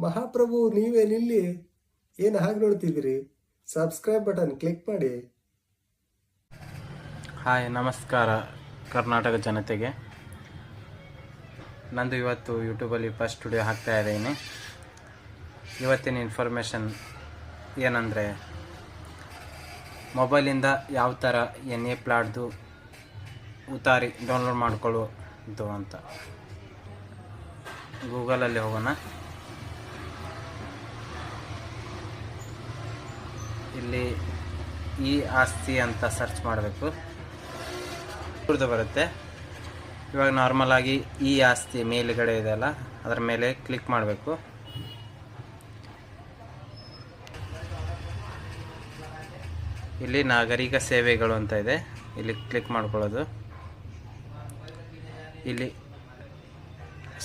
ಮಹಾಪ್ರಭು ನೀವೇನಿಲ್ಲಿ ಏನು ಹಾಗೆ ನೋಡ್ತಿದ್ದೀರಿ? ಸಬ್ಸ್ಕ್ರೈಬ್ ಬಟನ್ ಕ್ಲಿಕ್ ಮಾಡಿ. ಹಾಯ್, ನಮಸ್ಕಾರ ಕರ್ನಾಟಕ ಜನತೆಗೆ. ನಂದು ಇವತ್ತು ಯೂಟ್ಯೂಬಲ್ಲಿ ಫಸ್ಟ್ ವಿಡಿಯೋ ಹಾಕ್ತಾ ಇದ್ದೀನಿ. ಇವತ್ತಿನ ಇನ್ಫಾರ್ಮೇಷನ್ ಏನಂದರೆ, ಮೊಬೈಲಿಂದ ಯಾವ ಥರ ಎನ್ ಎ ಪ್ಲಾಟ್ದು ಉತಾರಿ ಡೌನ್ಲೋಡ್ ಮಾಡ್ಕೊಳ್ಳೋದು ಅಂತ. ಗೂಗಲಲ್ಲಿ ಹೋಗೋಣ. ಇಲ್ಲಿ ಈ ಆಸ್ತಿ ಅಂತ ಸರ್ಚ್ ಮಾಡಬೇಕು, ಕುರ್ದು ಬರುತ್ತೆ. ಇವಾಗ ನಾರ್ಮಲ್ ಆಗಿ ಈ ಆಸ್ತಿ ಮೇಲುಗಡೆ ಇದೆಯಲ್ಲ, ಅದರ ಮೇಲೆ ಕ್ಲಿಕ್ ಮಾಡಬೇಕು. ಇಲ್ಲಿ ನಾಗರಿಕ ಸೇವೆಗಳು ಅಂತ ಇದೆ, ಇಲ್ಲಿ ಕ್ಲಿಕ್ ಮಾಡ್ಕೊಳ್ಳೋದು. ಇಲ್ಲಿ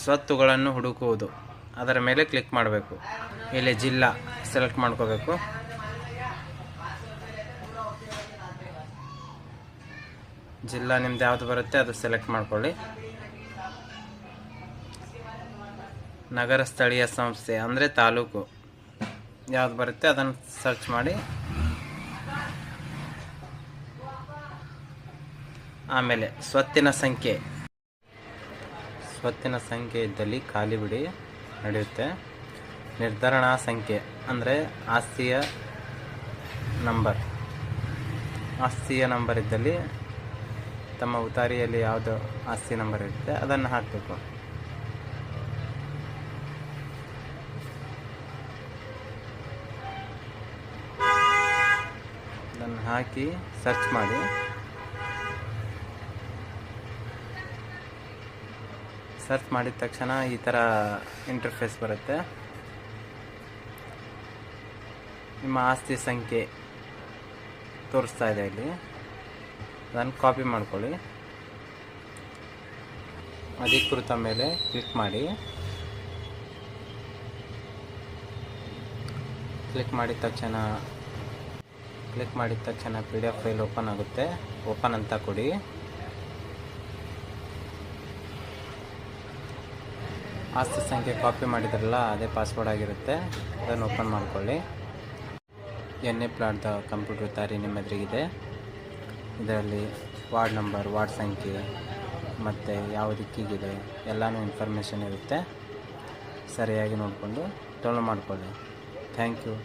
ಸ್ವತ್ತುಗಳನ್ನು ಹುಡುಕುವುದು, ಅದರ ಮೇಲೆ ಕ್ಲಿಕ್ ಮಾಡಬೇಕು. ಇಲ್ಲಿ ಜಿಲ್ಲಾ ಸೆಲೆಕ್ಟ್ ಮಾಡ್ಕೋಬೇಕು. ಜಿಲ್ಲಾ ನಿಮ್ದು ಯಾವುದು ಬರುತ್ತೆ ಅದು ಸೆಲೆಕ್ಟ್ ಮಾಡ್ಕೊಳ್ಳಿ. ನಗರ ಸ್ಥಳೀಯ ಸಂಸ್ಥೆ ಅಂದರೆ ತಾಲೂಕು ಯಾವುದು ಬರುತ್ತೆ ಅದನ್ನು ಸರ್ಚ್ ಮಾಡಿ, ಆಮೇಲೆ ಸ್ವತ್ತಿನ ಸಂಖ್ಯೆ ಇದ್ದಲ್ಲಿ ಖಾಲಿ ಬಿಡಿ, ನಡೆಯುತ್ತೆ. ನಿರ್ಧರಣಾ ಸಂಖ್ಯೆ ಅಂದರೆ ಆಸ್ತಿಯ ನಂಬರ್ ಇದ್ದಲ್ಲಿ ತಮ್ಮ ಉತಾರಿಯಲ್ಲಿ ಯಾವುದು ಆಸ್ತಿ ನಂಬರ್ ಇರುತ್ತೆ ಅದನ್ನು ಹಾಕಬೇಕು. ಅದನ್ನು ಹಾಕಿ ಸರ್ಚ್ ಮಾಡಿ. ಸರ್ಚ್ ಮಾಡಿದ ತಕ್ಷಣ ಈ ಥರ ಇಂಟರ್ಫೇಸ್ ಬರುತ್ತೆ. ನಿಮ್ಮ ಆಸ್ತಿ ಸಂಖ್ಯೆ ತೋರಿಸ್ತಾ ಇದೆ ಇಲ್ಲಿ, ಅದನ್ನು ಕಾಪಿ ಮಾಡ್ಕೊಳ್ಳಿ. ಅಧಿಕೃತ ಮೇಲೆ ಕ್ಲಿಕ್ ಮಾಡಿ. ಕ್ಲಿಕ್ ಮಾಡಿದ ತಕ್ಷಣ PDF ಫೈಲ್ ಓಪನ್ ಆಗುತ್ತೆ. ಓಪನ್ ಅಂತ ಕೊಡಿ. ಆಸ್ತಿ ಸಂಖ್ಯೆ ಕಾಪಿ ಮಾಡಿದ್ರಲ್ಲ ಅದೇ ಪಾಸ್ವರ್ಡ್ ಆಗಿರುತ್ತೆ, ಅದನ್ನು ಓಪನ್ ಮಾಡ್ಕೊಳ್ಳಿ. ಎನ್ ಎ ಪ್ಲಾಟ್ದ ಕಂಪ್ಯೂಟರ್ ಉತಾರಿ ನಿಮ್ಮ ಎದುರಿಗಿದೆ. ಇದರಲ್ಲಿ ವಾರ್ಡ್ ನಂಬರ್, ವಾರ್ಡ್ ಸಂಖ್ಯೆ ಮತ್ತು ಯಾವ ದಿಕ್ಕಿಗಿದೆ ಎಲ್ಲನೂ ಇನ್ಫಾರ್ಮೇಷನ್ ಇರುತ್ತೆ. ಸರಿಯಾಗಿ ನೋಡಿಕೊಂಡು ಡೌನ್ಲೋಡ್ ಮಾಡ್ಕೊಳ್ಳಿ. Thank you.